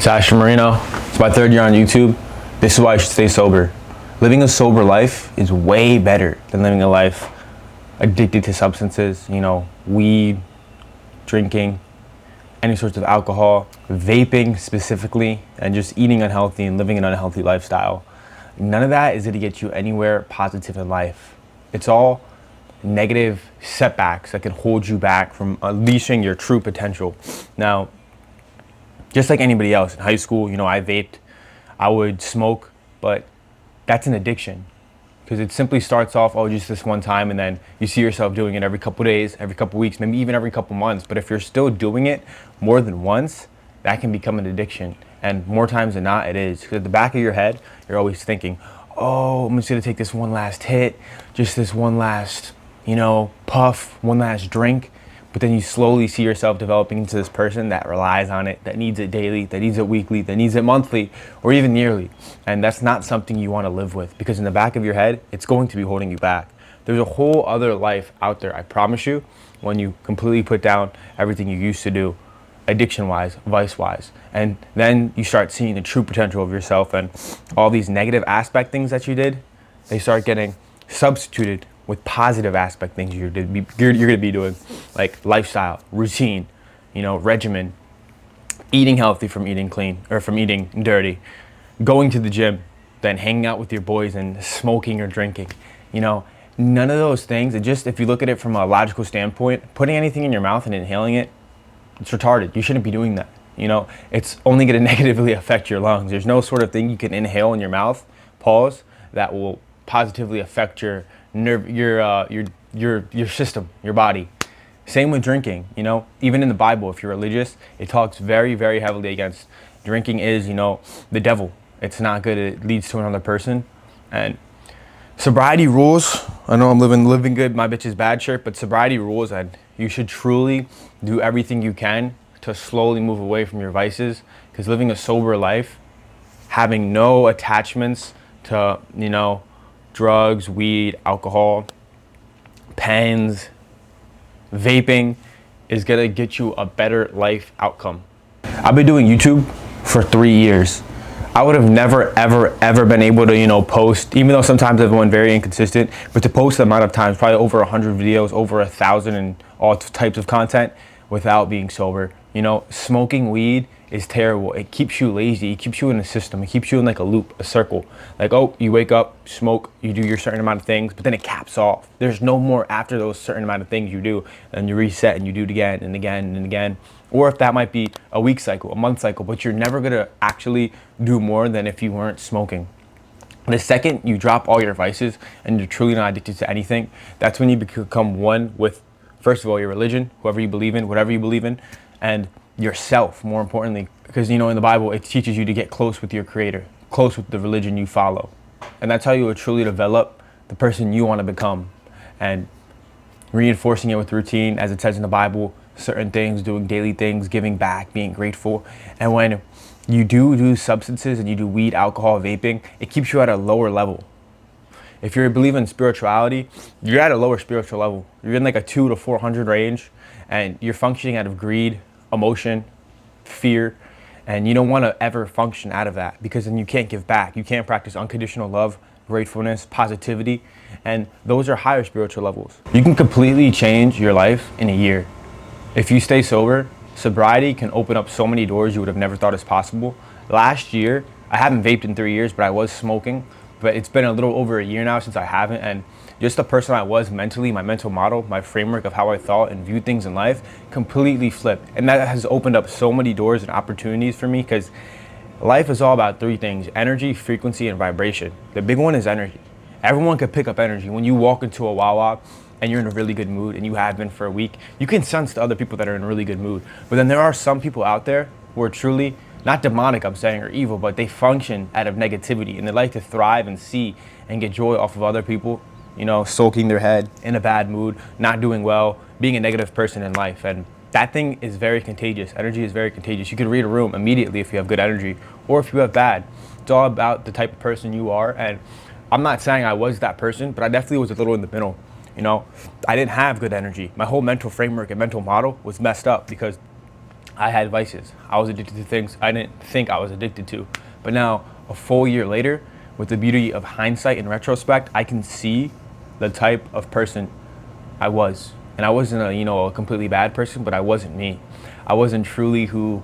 Sasha Marino. It's my third year on YouTube. This is why you should stay sober. Living a sober life is way better than living a life addicted to substances, weed, drinking, any sorts of alcohol, vaping specifically, and just eating unhealthy and living an unhealthy lifestyle. None of that is going to get you anywhere positive in life. It's all negative setbacks that can hold you back from unleashing your true potential. Now, just like anybody else in high school, I vaped, I would smoke, but that's an addiction because it simply starts off, just this one time, and then you see yourself doing it every couple days, every couple weeks, maybe even every couple months. But if you're still doing it more than once, that can become an addiction. And more times than not, it is. Because at the back of your head, you're always thinking, I'm just gonna take this one last hit, just this one last, puff, one last drink. But then you slowly see yourself developing into this person that relies on it, that needs it daily, that needs it weekly, that needs it monthly, or even yearly. And that's not something you want to live with, because in the back of your head, it's going to be holding you back. There's a whole other life out there, I promise you, when you completely put down everything you used to do, addiction-wise, vice-wise. And then you start seeing the true potential of yourself, and all these negative aspect things that you did, they start getting substituted with positive aspect things you're going to be doing, like lifestyle, routine, regimen, eating healthy from eating clean or from eating dirty, going to the gym, then hanging out with your boys and smoking or drinking. None of those things. If you look at it from a logical standpoint, putting anything in your mouth and inhaling it, it's retarded. You shouldn't be doing that. It's only going to negatively affect your lungs. There's no sort of thing you can inhale in your mouth, that will positively affect your nerve, your system, your body. Same with drinking. Even in the Bible, if you're religious, it talks very, very heavily against drinking. Is the devil. It's not good. It leads to another person. And sobriety rules. I know I'm living good, my bitch is bad shirt, but sobriety rules, and you should truly do everything you can to slowly move away from your vices, because living a sober life, having no attachments to drugs, weed, alcohol, pens, vaping, is gonna get you a better life outcome. I've been doing YouTube for 3 years. I would have never, ever been able to, post, even though sometimes I've been very inconsistent, but to post the amount of times, probably over 100 videos, over 1,000 and all types of content without being sober. Smoking weed is terrible. It keeps you lazy. It keeps you in a system. It keeps you in like a loop, a circle. Like, you wake up, smoke, you do your certain amount of things, but then it caps off. There's no more after those certain amount of things you do, and you reset and you do it again and again and again. Or if that might be a week cycle, a month cycle, but you're never gonna actually do more than if you weren't smoking. The second you drop all your vices and you're truly not addicted to anything, that's when you become one with, first of all, your religion, whoever you believe in, whatever you believe in, and yourself, more importantly, because in the Bible it teaches you to get close with your Creator, close with the religion you follow, and that's how you will truly develop the person you want to become. And reinforcing it with routine, as it says in the Bible, certain things, doing daily things, giving back, being grateful. And when you do substances and you do weed, alcohol, vaping, it keeps you at a lower level. If you're believing in spirituality, you're at a lower spiritual level. You're in like a 200 to 400 range, and you're functioning out of greed, emotion, fear, and you don't want to ever function out of that, because then you can't give back. You can't practice unconditional love, gratefulness, positivity, and those are higher spiritual levels. You can completely change your life in a year. If you stay sober, sobriety can open up so many doors you would have never thought is possible. Last year, I haven't vaped in 3 years, but I was smoking. But it's been a little over a year now since I haven't, and just the person I was mentally, my mental model, my framework of how I thought and viewed things in life completely flipped. And that has opened up so many doors and opportunities for me, because life is all about 3 things: energy, frequency, and vibration. The big one is energy. Everyone can pick up energy. When you walk into a Wawa and you're in a really good mood, and you have been for a week, you can sense to other people that are in a really good mood. But then there are some people out there who are truly, not demonic, I'm saying, or evil, but they function out of negativity, and they like to thrive and see and get joy off of other people, soaking their head, in a bad mood, not doing well, being a negative person in life. And that thing is very contagious. Energy is very contagious. You can read a room immediately if you have good energy, or if you have bad. It's all about the type of person you are. And I'm not saying I was that person, but I definitely was a little in the middle. I didn't have good energy. My whole mental framework and mental model was messed up, because I had vices. I was addicted to things I didn't think I was addicted to. But now, a full year later, with the beauty of hindsight and retrospect, I can see the type of person I was. And I wasn't a completely bad person, but I wasn't me. I wasn't truly who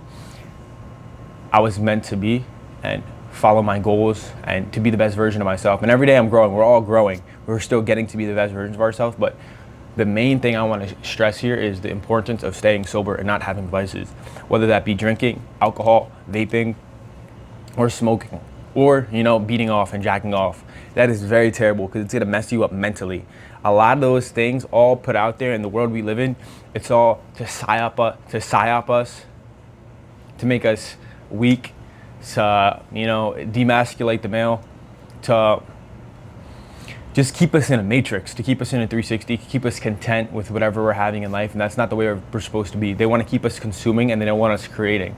I was meant to be and follow my goals and to be the best version of myself. And every day I'm growing. We're all growing. We're still getting to be the best versions of ourselves. But the main thing I want to stress here is the importance of staying sober and not having vices, whether that be drinking, alcohol, vaping, or smoking, or beating off and jacking off. That is very terrible because it's gonna mess you up mentally. A lot of those things all put out there in the world we live in, it's all to psyop us, to make us weak, to demasculate the male, to just keep us in a matrix, to keep us in a 360, keep us content with whatever we're having in life. And that's not the way we're supposed to be. They want to keep us consuming and they don't want us creating.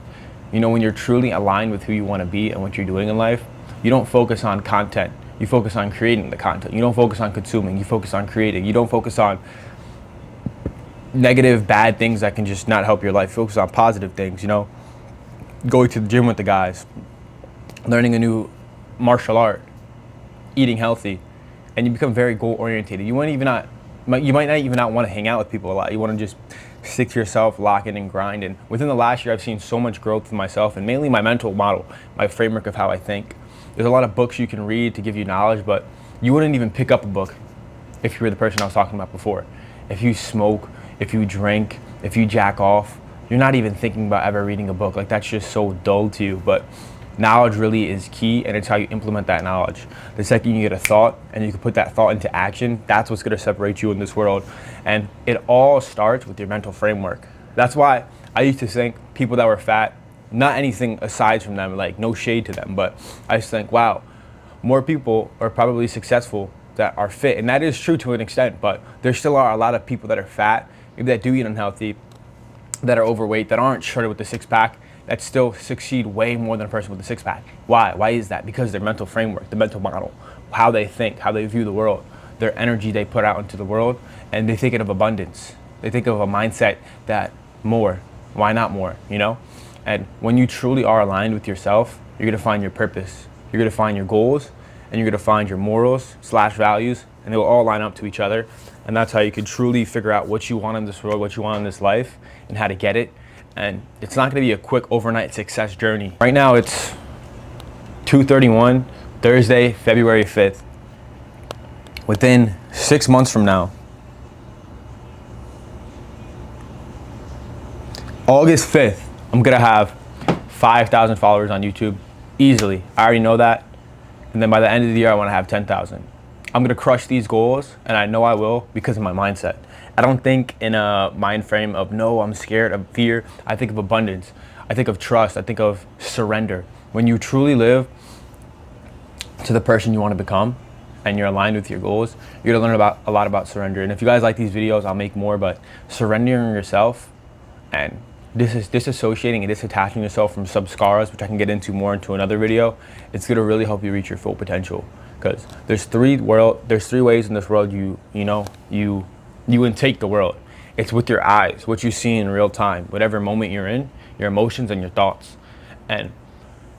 When you're truly aligned with who you want to be and what you're doing in life, you don't focus on content. You focus on creating the content. You don't focus on consuming. You focus on creating. You don't focus on negative, bad things that can just not help your life. Focus on positive things, going to the gym with the guys, learning a new martial art, eating healthy, and you become very goal oriented. You might not even not want to hang out with people a lot. You want to just stick to yourself, lock in and grind. And within the last year, I've seen so much growth with myself and mainly my mental model, my framework of how I think. There's a lot of books you can read to give you knowledge, but you wouldn't even pick up a book if you were the person I was talking about before. If you smoke, if you drink, if you jack off, you're not even thinking about ever reading a book. Like, that's just so dull to you. But knowledge really is key, and it's how you implement that knowledge. The second you get a thought and you can put that thought into action, that's what's gonna separate you in this world. And it all starts with your mental framework. That's why I used to think people that were fat, not anything aside from them, like no shade to them, but I used to think, wow, more people are probably successful that are fit. And that is true to an extent, but there still are a lot of people that are fat, maybe that do eat unhealthy, that are overweight, that aren't shredded with the six pack, that still succeed way more than a person with a six pack. Why? Why is that? Because their mental framework, the mental model, how they think, how they view the world, their energy they put out into the world, and they think of abundance. They think of a mindset that more, why not more, And when you truly are aligned with yourself, you're gonna find your purpose. You're gonna find your goals, and you're gonna find your morals/values, and they will all line up to each other. And that's how you can truly figure out what you want in this world, what you want in this life, and how to get it. And it's not gonna be a quick overnight success journey. Right now it's 2:31, Thursday, February 5th. Within 6 months from now, August 5th, I'm gonna have 5,000 followers on YouTube, easily. I already know that. And then by the end of the year, I wanna have 10,000. I'm gonna crush these goals, and I know I will because of my mindset. I don't think in a mind frame of, no, I'm scared, of fear. I think of abundance. I think of trust. I think of surrender. When you truly live to the person you wanna become, and you're aligned with your goals, you're gonna learn a lot about surrender. And if you guys like these videos, I'll make more, but surrendering yourself and disassociating and disattaching yourself from subscaras, which I can get into more into another video, it's gonna really help you reach your full potential. Because there's three ways in this world you intake the world. It's with your eyes, what you see in real time, whatever moment you're in, your emotions and your thoughts. And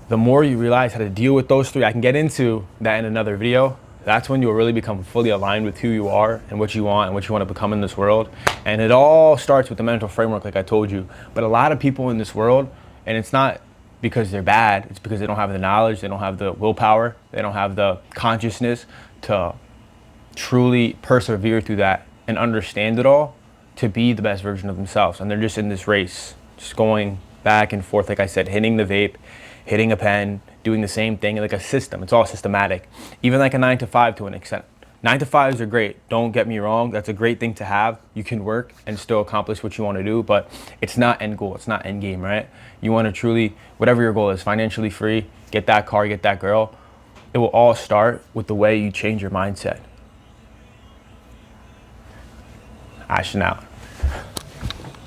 the more you realize how to deal with those three, I can get into that in another video. That's when you'll really become fully aligned with who you are and what you want to become in this world. And it all starts with the mental framework, like I told you. But a lot of people in this world, and it's not because they're bad, it's because they don't have the knowledge, they don't have the willpower, they don't have the consciousness to truly persevere through that and understand it all to be the best version of themselves. And they're just in this race, just going back and forth, like I said, hitting the vape, hitting a pen, doing the same thing, like a system. It's all systematic. Even like a 9-to-5 to an extent. 9-to-5s are great, don't get me wrong, that's a great thing to have. You can work and still accomplish what you want to do, but it's not end goal, it's not end game, right? You want to truly, whatever your goal is, financially free, get that car, get that girl, it will all start with the way you change your mindset. Ashton out.